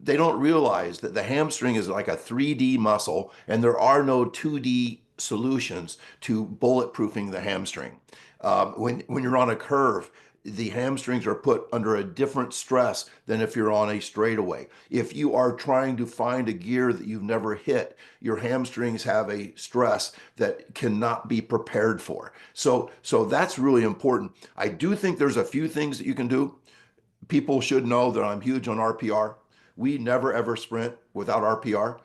They don't realize that the hamstring is like a 3D muscle, and there are no 2D solutions to bulletproofing the hamstring. When you're on a curve, the hamstrings are put under a different stress than if you're on a straightaway. If you are trying to find a gear that you've never hit, your hamstrings have a stress that cannot be prepared for. So that's really important. I do think there's a few things that you can do. People should know that I'm huge on RPR. We never ever sprint without RPR.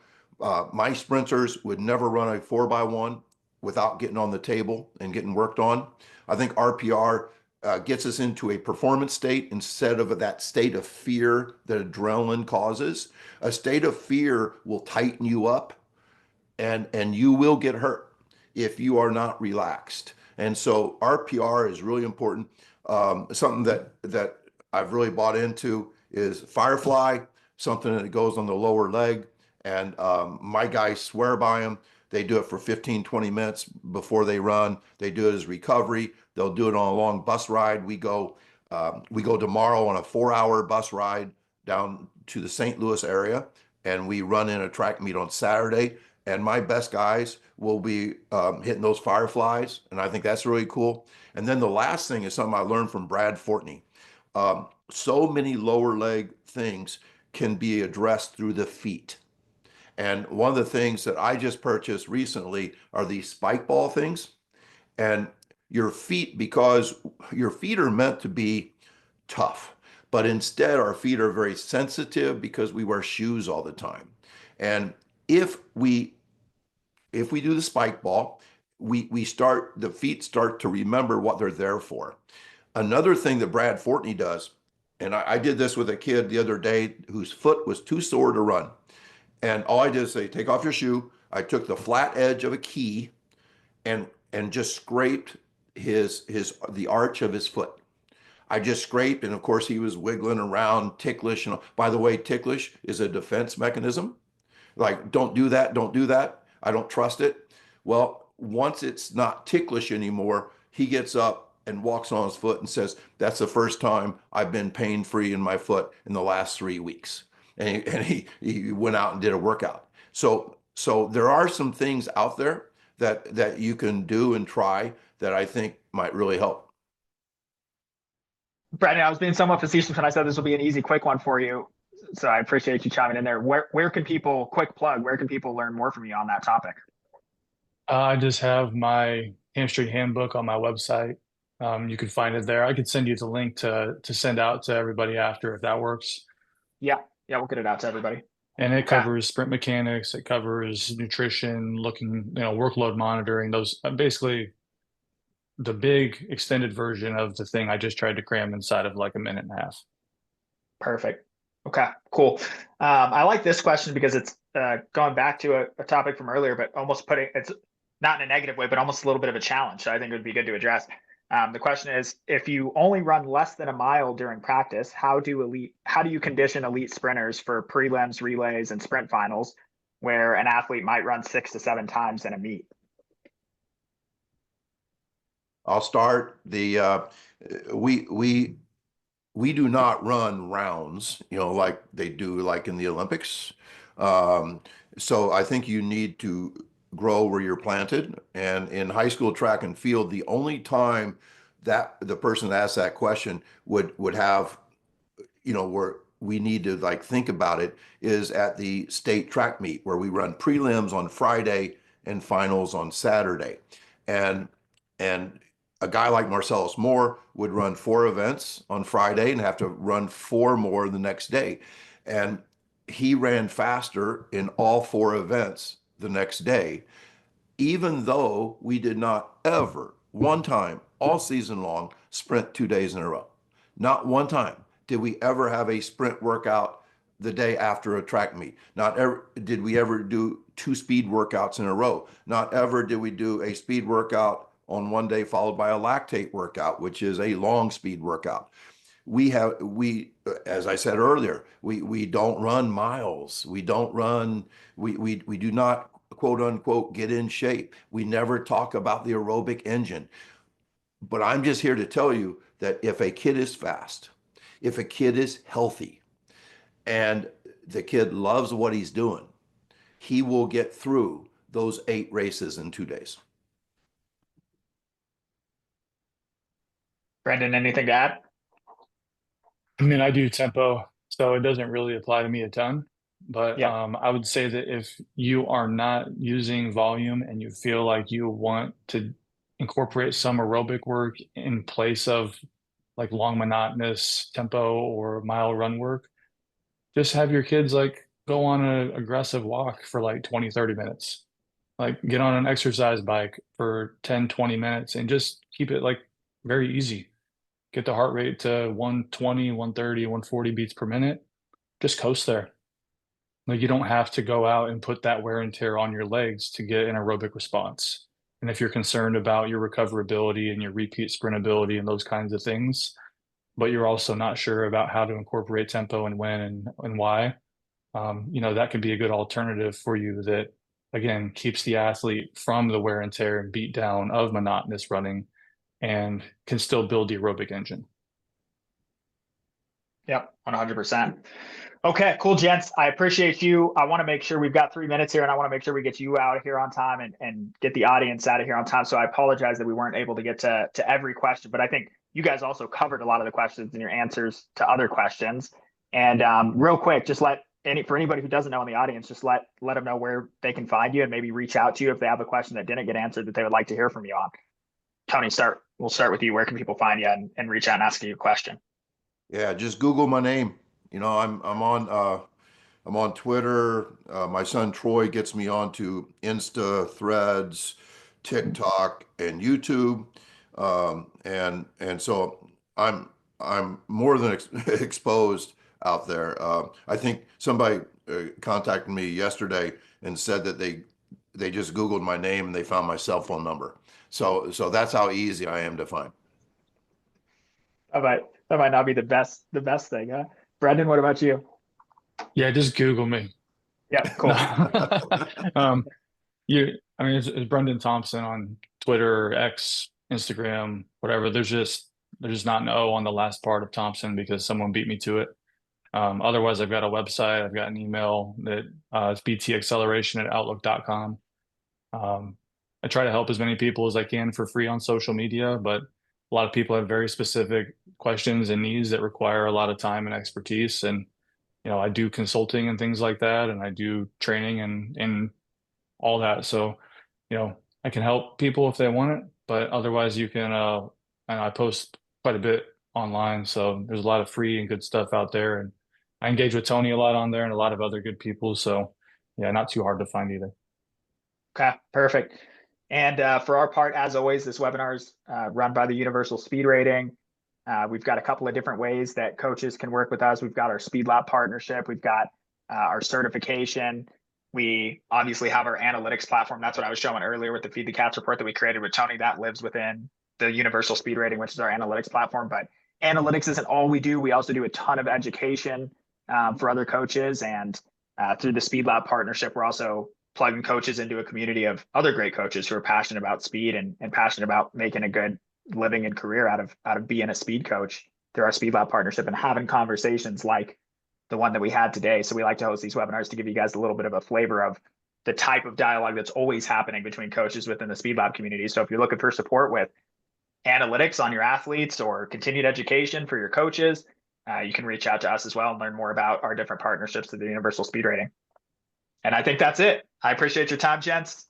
My sprinters would never run a 4x1 without getting on the table and getting worked on. I think RPR gets us into a performance state instead of that state of fear that adrenaline causes. A state of fear will tighten you up, and you will get hurt if you are not relaxed. And so RPR is really important. Something that I've really bought into is Firefly, something that goes on the lower leg. And my guys swear by them. They do it for 15, 20 minutes before they run. They do it as recovery. They'll do it on a long bus ride. We go tomorrow on a 4-hour bus ride down to the St. Louis area, and we run in a track meet on Saturday. And my best guys will be hitting those Fireflies, and I think that's really cool. And then the last thing is something I learned from Brad Fortney. So many lower leg things can be addressed through the feet. And one of the things that I just purchased recently are these spike ball things. And your feet, because your feet are meant to be tough, but instead our feet are very sensitive because we wear shoes all the time. And if we do the spike ball, the feet start to remember what they're there for. Another thing that Brad Fortney does, and I did this with a kid the other day whose foot was too sore to run. And all I did is say, take off your shoe. I took the flat edge of a key and just scraped the arch of his foot. I just scraped, and of course he was wiggling around, ticklish. And by the way, ticklish is a defense mechanism. Like, don't do that, don't do that. I don't trust it. Well, once it's not ticklish anymore, he gets up and walks on his foot and says, that's the first time I've been pain-free in my foot in the last 3 weeks. And he went out and did a workout. So there are some things out there that you can do and try that I think might really help. Brendan, I was being somewhat facetious when I said this will be an easy, quick one for you. So I appreciate you chiming in there. Where can people, quick plug, where can people learn more from you on that topic? I just have my hamstring handbook on my website. You can find it there. I could send you the link to send out to everybody after if that works. Yeah, we'll get it out to everybody. And it covers sprint mechanics, it covers nutrition, workload monitoring, those basically the big extended version of the thing I just tried to cram inside of like a minute and a half. Perfect. Okay, cool. I like this question because it's going back to a topic from earlier, but almost it's not in a negative way, but almost a little bit of a challenge. So I think it would be good to address. The question is, if you only run less than a mile during practice, how do you condition elite sprinters for prelims, relays, and sprint finals, where an athlete might run 6 to 7 times in a meet? I'll start. We do not run rounds, like they do like in the Olympics. So I think you need to grow where you're planted. And in high school track and field, the only time that the person that asked that question would have, where we need to like think about it is at the state track meet where we run prelims on Friday and finals on Saturday. And a guy like Marcellus Moore would run 4 events on Friday and have to run 4 more the next day. And he ran faster in all 4 events the next day, even though we did not ever, one time, all season long, sprint 2 days in a row. Not one time did we ever have a sprint workout the day after a track meet. Not ever did we ever do 2 speed workouts in a row. Not ever did we do a speed workout on one day followed by a lactate workout, which is a long speed workout. As I said earlier, we don't run miles. We don't run, we do not quote unquote get in shape. We never talk about the aerobic engine. But I'm just here to tell you that if a kid is fast, if a kid is healthy, and the kid loves what he's doing, he will get through those 8 races in 2 days. Brendan, anything to add? I mean, I do tempo, so it doesn't really apply to me a ton. But I would say that if you are not using volume and you feel like you want to incorporate some aerobic work in place of like long monotonous tempo or mile run work, just have your kids like go on an aggressive walk for like 20, 30 minutes. Like get on an exercise bike for 10, 20 minutes and just keep it like very easy. get the heart rate to 120, 130, 140 beats per minute. Just coast there. Like, you don't have to go out and put that wear and tear on your legs to get an aerobic response. And if you're concerned about your recoverability and your repeat sprintability and those kinds of things, but you're also not sure about how to incorporate tempo and when and why, that could be a good alternative for you that, again, keeps the athlete from the wear and tear and beat down of monotonous running and can still build the aerobic engine. Yep, 100%. Okay, cool, gents. I appreciate you. I want to make sure we've got 3 minutes here, and I want to make sure we get you out of here on time and get the audience out of here on time. So I apologize that we weren't able to get to every question, but I think you guys also covered a lot of the questions in your answers to other questions. And real quick, just for anybody who doesn't know in the audience, just let them know where they can find you and maybe reach out to you if they have a question that didn't get answered that they would like to hear from you on. Tony, we'll start with you. Where can people find you and reach out and ask you a question? Yeah, just Google my name. I'm on Twitter. My son Troy gets me onto Insta, Threads, TikTok, and YouTube. And so I'm more than exposed out there. I think somebody contacted me yesterday and said that they just Googled my name and they found my cell phone number. So that's how easy I am to find. That might not be the best thing, huh? Brendan, what about you? Yeah, just Google me. Yeah, cool. It's Brendan Thompson on Twitter, X, Instagram, whatever. There's just not an O on the last part of Thompson because someone beat me to it. Otherwise, I've got a website, I've got an email that it's btacceleration@outlook.com. I try to help as many people as I can for free on social media, but a lot of people have very specific questions and needs that require a lot of time and expertise. And, I do consulting and things like that, and I do training and all that. So, I can help people if they want it, but otherwise you can, and I post quite a bit online. So there's a lot of free and good stuff out there. And I engage with Tony a lot on there and a lot of other good people. So yeah, not too hard to find either. Okay, perfect. And for our part, as always, this webinar is run by the Universal Speed Rating. We've got a couple of different ways that coaches can work with us. We've got our Speed Lab partnership. We've got our certification. We obviously have our analytics platform. That's what I was showing earlier with the Feed the Cats report that we created with Tony. That lives within the Universal Speed Rating, which is our analytics platform. But analytics isn't all we do. We also do a ton of education for other coaches. And through the Speed Lab partnership, we're also plugging coaches into a community of other great coaches who are passionate about speed and passionate about making a good living and career out of being a speed coach through our Speed Lab partnership and having conversations like the one that we had today. So we like to host these webinars to give you guys a little bit of a flavor of the type of dialogue that's always happening between coaches within the Speed Lab community. So if you're looking for support with analytics on your athletes or continued education for your coaches, you can reach out to us as well and learn more about our different partnerships to the Universal Speed Rating. And I think that's it. I appreciate your time, gents.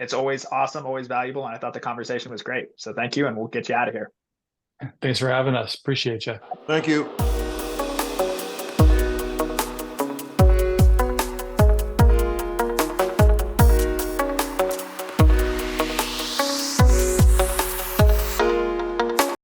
It's always awesome, always valuable. And I thought the conversation was great. So thank you. And we'll get you out of here. Thanks for having us. Appreciate you. Thank you.